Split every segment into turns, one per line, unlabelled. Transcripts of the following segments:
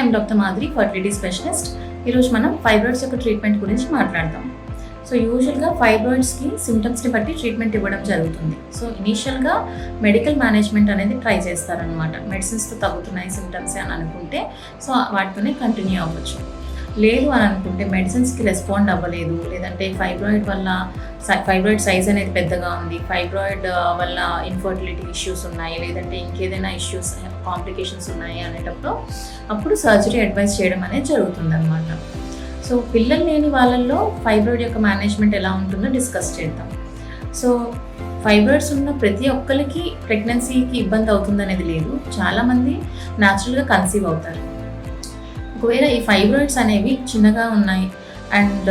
I'm doctor Madhuri, fertility specialist. ఈరోజు మనం fibroids యొక్క ట్రీట్మెంట్ గురించి మాట్లాడతాం. సో యూజువల్గా ఫైబ్రాయిడ్స్కి సిమ్టమ్స్ని బట్టి ట్రీట్మెంట్ ఇవ్వడం జరుగుతుంది. సో ఇనీషియల్గా మెడికల్ మేనేజ్మెంట్ అనేది ట్రై చేస్తారనమాట. మెడిసిన్స్తో తగ్గుతున్నాయి సిమ్టమ్స్ అని అనుకుంటే సో వాటితోనే కంటిన్యూ అవ్వచ్చు. లేదు అని అనుకుంటే మెడిసిన్స్కి రెస్పాండ్ అవ్వలేదు, లేదంటే ఫైబ్రాయిడ్ సైజ్ అనేది పెద్దగా ఉంది, ఫైబ్రాయిడ్ వల్ల ఇన్ఫర్టిలిటీ ఇష్యూస్ ఉన్నాయి, లేదంటే ఇంకేదైనా ఇష్యూస్ కాంప్లికేషన్స్ ఉన్నాయి అనేటప్పుడు అప్పుడు సర్జరీ అడ్వైస్ చేయడం అనేది జరుగుతుందన్నమాట. సో పిల్లలు లేని వాళ్ళల్లో ఫైబ్రాయిడ్ యొక్క మేనేజ్మెంట్ ఎలా ఉంటుందో డిస్కస్ చేద్దాం. సో ఫైబ్రాయిడ్స్ ఉన్న ప్రతి ఒక్కరికి ప్రెగ్నెన్సీకి ఇబ్బంది అవుతుందనేది లేదు. చాలామంది న్యాచురల్గా కన్సీవ్ అవుతారు. ఒకవేళ ఈ ఫైబ్రాయిడ్స్ అనేవి చిన్నగా ఉన్నాయి అండ్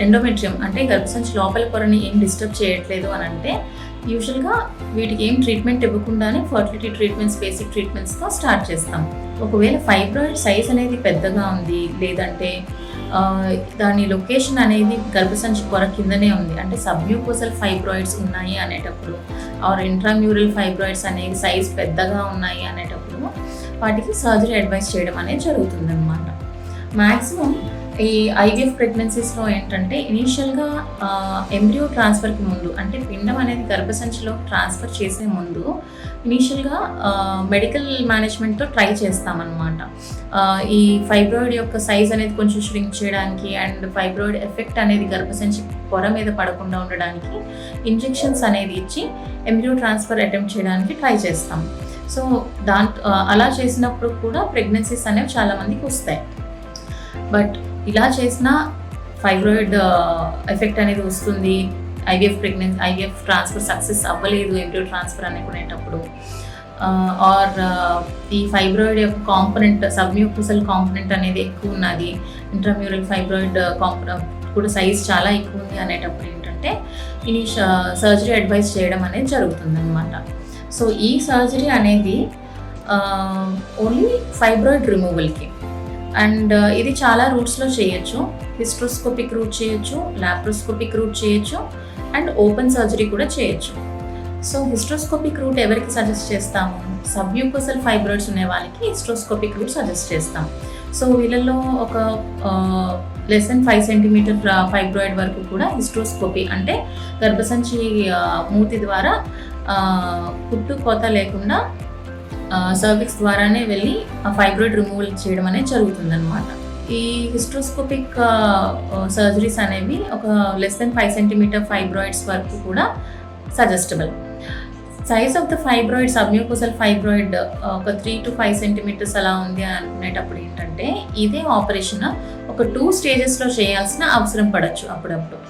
ఎండోమెట్రియం అంటే గర్భసంచి లోపల పొరని ఏం డిస్టర్బ్ చేయట్లేదు అని అంటే యూజువల్గా వీటికి ఏం ట్రీట్మెంట్ ఇవ్వకుండానే ఫర్టిలిటీ ట్రీట్మెంట్స్, బేసిక్ ట్రీట్మెంట్స్తో స్టార్ట్ చేస్తాం. ఒకవేళ ఫైబ్రాయిడ్ సైజ్ అనేది పెద్దగా ఉంది, లేదంటే దాని లొకేషన్ అనేది గర్భసంచి పొర కిందనే ఉంది అంటే సబ్మ్యూకోసల్ ఫైబ్రాయిడ్స్ ఉన్నాయి అనేటప్పుడు, ఆర్ ఇంట్రామ్యూరల్ ఫైబ్రాయిడ్స్ అనేవి సైజ్ పెద్దగా ఉన్నాయి అనేటప్పుడు వాటికి సర్జరీ అడ్వైస్ చేయడం అనేది జరుగుతుందన్నమాట. మ్యాక్సిమం ఈ ఐవీఎఫ్ ప్రెగ్నెన్సీస్లో ఏంటంటే ఇనీషియల్గా ఎంబ్రియో ట్రాన్స్ఫర్కి ముందు అంటే పిండం అనేది గర్భసంచిలో ట్రాన్స్ఫర్ చేసే ముందు ఇనీషియల్గా మెడికల్ మేనేజ్మెంట్తో ట్రై చేస్తామన్నమాట. ఈ ఫైబ్రాయిడ్ యొక్క సైజ్ అనేది కొంచెం ష్రింక్ చేయడానికి అండ్ ఫైబ్రాయిడ్ ఎఫెక్ట్ అనేది గర్భసంచి పొర మీద పడకుండా ఉండడానికి ఇంజెక్షన్స్ అనేది ఇచ్చి ఎంబ్రియో ట్రాన్స్ఫర్ అటెంప్ట్ చేయడానికి ట్రై చేస్తాం. సో అలా చేసినప్పుడు కూడా ప్రెగ్నెన్సీస్ అనేవి చాలామందికి వస్తాయి. ఇలా చేసిన ఫైబ్రాయిడ్ ఎఫెక్ట్ అనేది వస్తుంది, ఐవీఎఫ్ ట్రాన్స్ఫర్ సక్సెస్ అవ్వలేదు ఎంబ్రియో ట్రాన్స్ఫర్ అనుకునేటప్పుడు, ఆర్ ఈ ఫైబ్రాయిడ్ యొక్క కాంపోనెంట్ సబ్మ్యూకోసల్ కాంపోనెంట్ అనేది ఎక్కువ ఉన్నది, ఇంట్రామ్యూరల్ ఫైబ్రాయిడ్ కాంపోనెంట్ కూడా సైజ్ చాలా ఎక్కువ ఉంది అనేటప్పుడు ఏంటంటే సర్జరీ అడ్వైస్ చేయడం అనేది జరుగుతుందన్నమాట. సో ఈ సర్జరీ అనేది ఓన్లీ ఫైబ్రాయిడ్ రిమూవల్కి అండ్ ఇది చాలా రూట్స్లో చేయొచ్చు. హిస్ట్రోస్కోపిక్ రూట్ చేయొచ్చు, లాప్రోస్కోపిక్ రూట్ చేయొచ్చు అండ్ ఓపెన్ సర్జరీ కూడా చేయొచ్చు. సో హిస్ట్రోస్కోపిక్ రూట్ ఎవరికి సజెస్ట్ చేస్తాము? సబ్మ్యూకోసల్ ఫైబ్రాయిడ్స్ ఉన్న వాళ్ళకి హిస్ట్రోస్కోపిక్ రూట్ సజెస్ట్ చేస్తాం. సో వీళ్ళలో ఒక లెస్ దెన్ 5 సెంటీమీటర్ ఫైబ్రాయిడ్ వరకు కూడా హిస్ట్రోస్కోపీ అంటే గర్భసంచి మూతి ద్వారా కుట్టు కోత లేకుండా సర్విక్స్ ద్వారానే వెళ్ళి ఫైబ్రాయిడ్ రిమూవల్ చేయడం అనేది జరుగుతుందన్నమాట. ఈ హిస్ట్రోస్కోపిక్ సర్జరీస్ అనేవి ఒక లెస్ దెన్ 5 సెంటీమీటర్ ఫైబ్రాయిడ్స్ వరకు కూడా suggestible. Size of the fibroid submucosal fibroid ఒక 3 to 5 సెంటీమీటర్స్ అలా ఉంది అని అనుకునేటప్పుడు ఏంటంటే ఇదే ఆపరేషన్ ఒక 2 స్టేజెస్లో చేయాల్సిన అవసరం పడవచ్చు అప్పుడప్పుడు.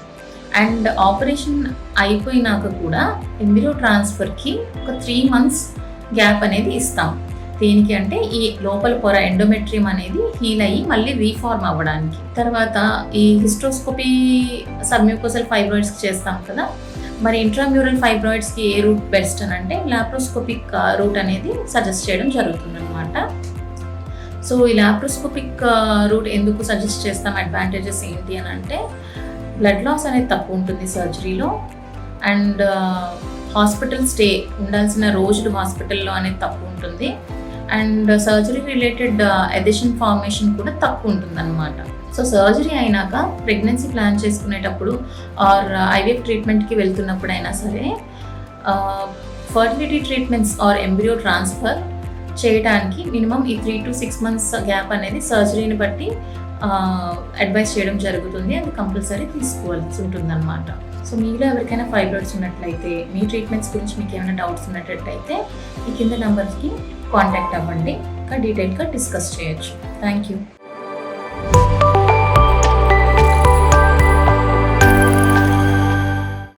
అండ్ ఆపరేషన్ అయిపోయినాక కూడా ఎంబ్రియో ట్రాన్స్ఫర్కి ఒక 3 months గ్యాప్ అనేది ఇస్తాం. దేనికి అంటే ఈ లోపల పొర ఎండోమెట్రియం అనేది హీల్ అయ్యి మళ్ళీ రీఫార్మ్ అవ్వడానికి. తర్వాత ఈ హిస్ట్రోస్కోపీ సబ్మ్యూకోసల్ ఫైబ్రాయిడ్స్కి చేస్తాం కదా, మరి ఇంట్రామ్యూరల్ ఫైబ్రాయిడ్స్కి ఏ రూట్ బెస్ట్ అని అంటే లాప్రోస్కోపిక్ రూట్ అనేది సజెస్ట్ చేయడం జరుగుతుందన్నమాట. సో ఈ లాప్రోస్కోపిక్ రూట్ ఎందుకు సజెస్ట్ చేస్తాం, అడ్వాంటేజెస్ ఏంటి అని అంటే బ్లడ్ లాస్ అనేది తక్కువ ఉంటుంది సర్జరీలో అండ్ హాస్పిటల్ స్టే ఉండాల్సిన రోజులు హాస్పిటల్లో అనేది తక్కువ ఉంటుంది and surgery related adhesion formation కూడా తక్కువ ఉంటుందన్నమాట. సో సర్జరీ అయినాక ప్రెగ్నెన్సీ ప్లాన్ చేసుకునేటప్పుడు ఆర్ ఐవీఎఫ్ ట్రీట్మెంట్కి వెళ్తున్నప్పుడు అయినా సరే fertility treatments or embryo transfer చేయడానికి మినిమం ఈ 3 to 6 months గ్యాప్ అనేది సర్జరీని బట్టి అడ్వైస్ చేయడం జరుగుతుంది. అది కంపల్సరీ తీసుకోవాల్సి ఉంటుందన్నమాట. సో మీలో ఎవరికైనా ఫైబ్రాయిడ్స్ ఉన్నట్లయితే, మీ ట్రీట్మెంట్స్ గురించి మీకు ఏమైనా డౌట్స్ ఉన్నట్లయితే ఈ కింద నెంబర్కి కాంటాక్ట్ అవ్వండి, ఇంకా డీటెయిల్గా డిస్కస్ చేయొచ్చు. Thank you.